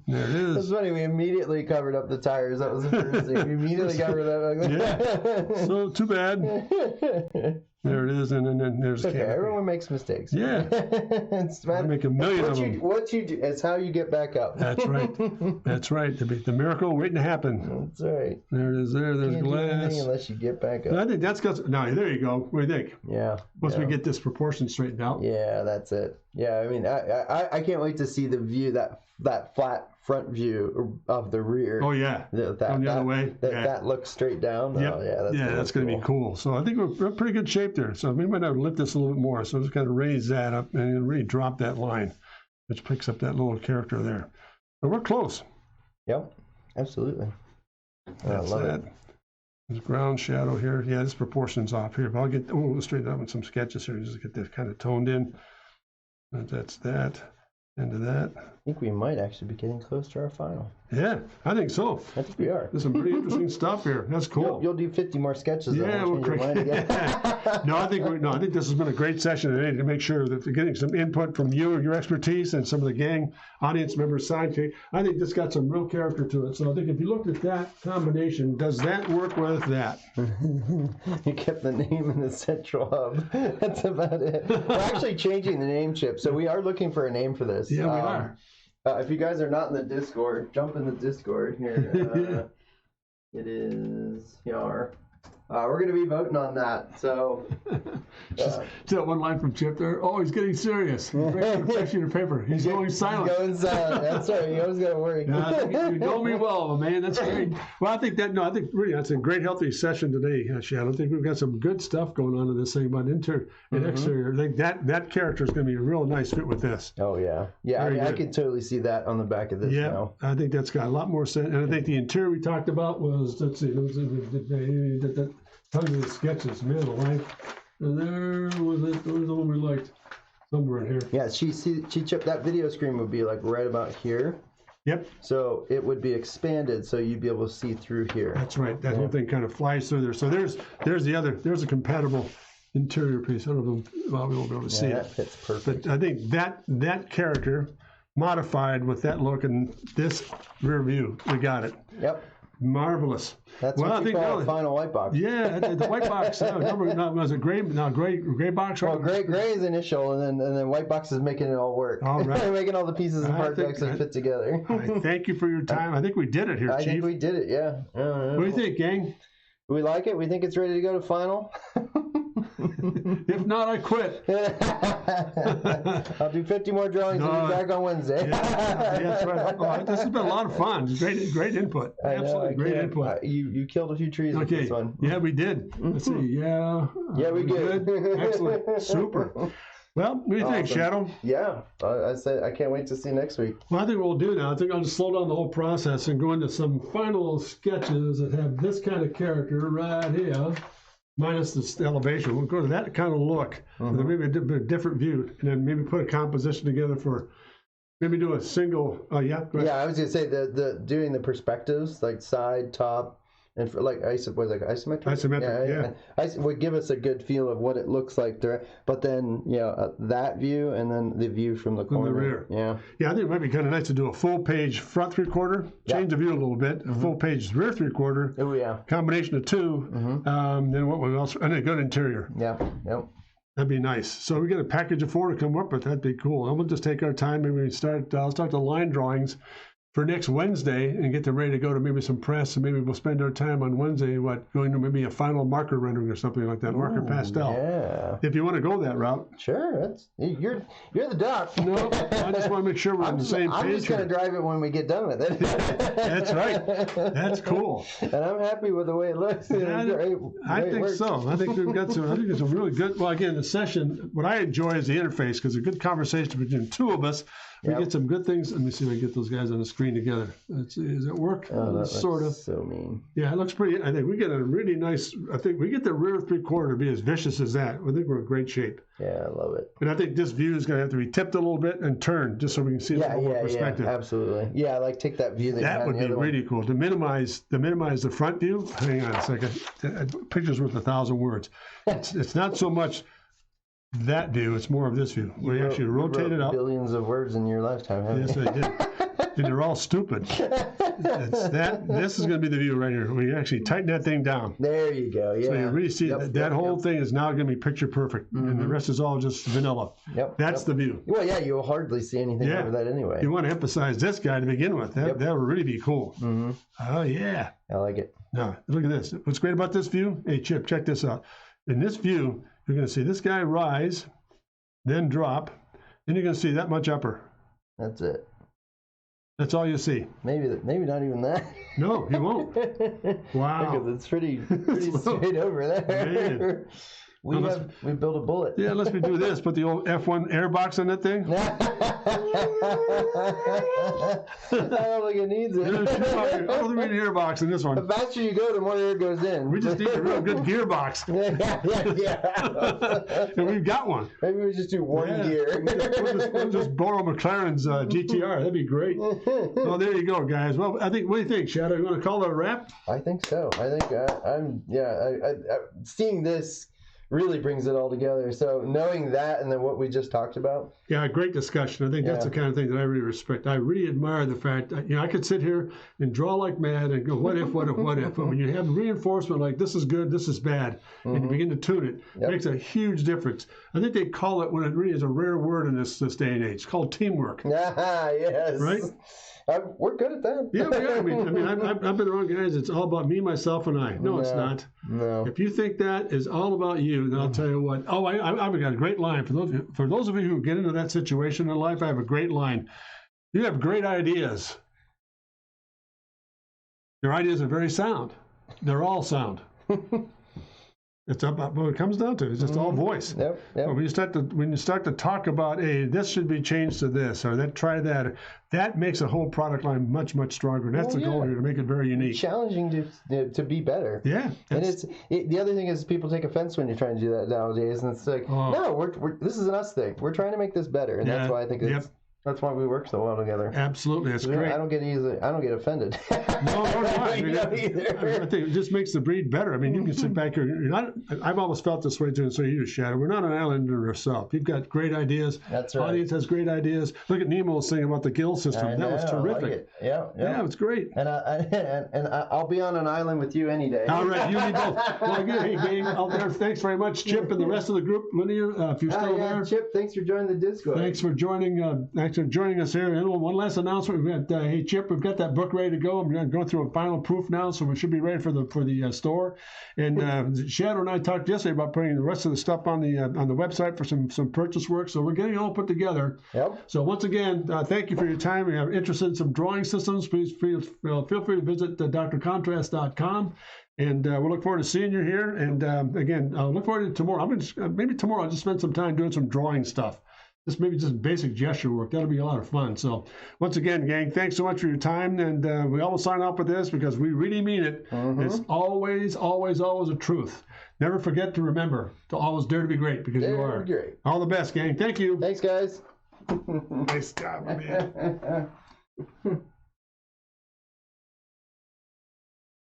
There it is. That's funny. We immediately covered up the tires. That was the first thing. We immediately got rid of that. Yeah. So too bad. There it is, and then there's okay. Everyone makes mistakes. Yeah. I make a million of them. What you do, it's how you get back up. That's right. That's right. The miracle waiting to happen. That's right. There it is. There's Can't glass. do anything unless you get back up. I think that's got. Now there you go. What do you think? Yeah. Once we get this proportion straightened out. Yeah, that's it. Yeah, I mean, I can't wait to see the view that flat front view of the rear. Oh yeah. Going the other way. That looks straight down. Yep. Oh, yeah. That's going to be cool. So I think we're in pretty good shape there. So we might have to lift this a little bit more. So just kind of raise that up and really drop that line, which picks up that little character there. So we're close. Yep. Absolutely. That's that. There's ground shadow here. Yeah, this proportion's off here. But I'll get we'll straighten up with some sketches here just to get this kind of toned in. And that's that. End of that. I think we might actually be getting close to our final. Yeah, I think so. I think we are. There's some pretty interesting stuff here. That's cool. You'll do 50 more sketches. Yeah, we'll No, I think this has been a great session today to make sure that we're getting some input from you, your expertise, and some of the gang audience members' sidekick. I think this got some real character to it. So I think if you looked at that combination, does that work with that? You kept the name in the central hub. That's about it. We're actually changing the name, Chip. So we are looking for a name for this. Yeah, we are. If you guys are not in the Discord, jump in the Discord here. It is Yar. We're going to be voting on that. So, just that one line from Chip there. Oh, he's getting serious. Refreshing your paper. He's going silent. He's going silent. That's right. You always got to worry. You know me well, man. That's great. Well, I think really that's a great, healthy session today, Shad. I think we've got some good stuff going on in this thing about interior and exterior. I think that character is going to be a real nice fit with this. Oh, yeah. Yeah, I can totally see that on the back of this now. I think that's got a lot more sense. And I think the interior we talked about was, let's see, tons of sketches, man alive. And there was the one we liked somewhere in here. Yeah, she chipped that video screen would be like right about here. Yep. So it would be expanded, so you'd be able to see through here. That's right. That whole thing kind of flies through there. So there's a compatible interior piece. I don't know if we won't be able to see that it. Fits perfect. But I think that character modified with that look and this rear view, we got it. Yep. Marvelous. That's what you call a final white box. Yeah, the white box. Was it gray? No, gray box. Right? Well, gray is initial, and then white box is making it all work. All right. Making all the pieces and parts actually fit together. I thank you for your time. I think we did it here, Chief. I think we did it. Yeah. What do you think, gang? We like it. We think it's ready to go to final. If not, I quit. I'll do 50 more drawings and be back on Wednesday. Yeah, that's right. Oh, this has been a lot of fun. Great input. Absolutely great input. You killed a few trees with this one. Yeah, we did. Let's see. Yeah. Yeah, we good. Excellent. Super. Well, what do you think, Shadow? Yeah, I said I can't wait to see next week. Well, I think what we'll do now, I think I'll just slow down the whole process and go into some final sketches that have this kind of character right here, minus the elevation. We'll go to that kind of look, and then maybe a different view, and then maybe put a composition together for, maybe do a single, yeah, I was going to say, the doing the perspectives, like side, top, and for like isometric. Isometric, yeah. Would give us a good feel of what it looks like there. But then, that view and then the view from the corner. From the rear. Yeah. I think it might be kind of nice to do a full page front 3/4, change the view a little bit, a full page rear 3/4. Oh yeah. Combination of two. Then what else? And a good interior. Yeah. Yep. That'd be nice. So we get a package of 4 to come up with. That'd be cool. And we'll just take our time. Maybe I'll start the line drawings for next Wednesday and get them ready to go to maybe some press, and maybe we'll spend our time on Wednesday going to maybe a final marker rendering or something like that, marker pastel. Yeah. If you want to go that route. Sure, you're the doc. No, I just want to make sure we're on the same page. I'm just going to drive it when we get done with it. That's right. That's cool. And I'm happy with the way it looks. I think so. I think we've got some. I think it's a really good. Well, again, the session. What I enjoy is the interface, because a good conversation between two of us. We get some good things. Let me see if I can get those guys on the screen together. Let's see, does it work? Sort of. So mean. Yeah, it looks pretty. I think we get a really nice. I think we get the rear 3/4 to be as vicious as that. I think we're in great shape. Yeah, I love it. But I think this view is going to have to be tipped a little bit and turned just so we can see it from more perspective. Yeah, absolutely. Yeah, like take that view. That would be really cool to minimize the front view. Hang on a second. A picture's worth 1,000 words. It's not so much that view, it's more of this view. We actually rotate it up. Billions of words in your lifetime, haven't you? Yes, I did. And they're all stupid. This is going to be the view right here. We actually tighten that thing down. There you go. Yeah. So you really see that whole thing is now going to be picture perfect, and the rest is all just vanilla. Yep. That's the view. Well, yeah, you'll hardly see anything over that anyway. You want to emphasize this guy to begin with. That would really be cool. Oh yeah. I like it. Now look at this. What's great about this view? Hey Chip, check this out. In this view, you're going to see this guy rise, then drop, and you're going to see that much upper. That's it. That's all you see. Maybe not even that. No, you won't. Wow. Because it's pretty straight over there. Man. We built a bullet. Yeah, unless we do this, put the old F1 air box on that thing. I don't think it needs it. I don't think we need an air box in this one. The faster you go, the more air goes in. We just need a real good gearbox. Yeah. And we've got one. Maybe we just do one gear. We'll just borrow McLaren's GTR. That'd be great. Well, there you go, guys. Well, I think, what do you think, Shadow? You want to call it a wrap? I think so. I think seeing this really brings it all together. So knowing that and then what we just talked about. Yeah, great discussion. I think that's the kind of thing that I really respect. I really admire the fact that, I could sit here and draw like mad and go, what if, what if, what if? But when you have reinforcement like this is good, this is bad, and you begin to tune it, it makes a huge difference. I think they call it, when it really is a rare word in this day and age, it's called teamwork. Yes. Right? We're good at that. Yeah, we are. I mean, I've been around guys. It's all about me, myself, and I. No, it's not. No. If you think that is all about you, then I'll tell you what. Oh, I've got a great line for those of you who get into that situation in life. I have a great line. You have great ideas. Your ideas are very sound. They're all sound. It's about what it comes down to. It's just all voice. Yep. But when you start to talk about, hey, this should be changed to this, or that try that, that makes a whole product line much, much stronger. And that's the goal here, to make it very unique. It's challenging to be better. Yeah. And the other thing is people take offense when you're trying to do that nowadays, and it's like, no, this is an us thing. We're trying to make this better, and that's why I think that's why we work so well together. Absolutely, that's great. I don't get offended. No, I think it just makes the breed better. I mean, you can sit back here. I've always felt this way too, and so you, Shadow. We're not an island in ourselves. You've got great ideas. That's right. Audience has great ideas. Look at Nemo's saying about the gill system. That was terrific. I like it. Yeah, it was great. And I'll be on an island with you any day. All right, you and me both. Well, good. Hey, gang, out there, thanks very much, Chip, and the rest of the group. Linear, if you're still there. Chip, thanks for joining the Discord. Thanks for joining us here. And one last announcement. We've got, hey, Chip, we've got that book ready to go. I'm going through a final proof now, so we should be ready for the store. And Shadow and I talked yesterday about putting the rest of the stuff on the website for some purchase work. So we're getting it all put together. Yep. So once again, thank you for your time. If you are interested in some drawing systems, please feel free to visit drcontrast.com. And we'll look forward to seeing you here. And again, I'll look forward to tomorrow. Maybe tomorrow I'll just spend some time doing some drawing stuff. Maybe just basic gesture work. That'll be a lot of fun. So once again, gang, thanks so much for your time. And we always sign off with this because we really mean it. It's always, always, always a truth. Never forget to remember to always dare to be great, because you are. Great. All the best, gang. Thank you. Thanks, guys. Nice job, man.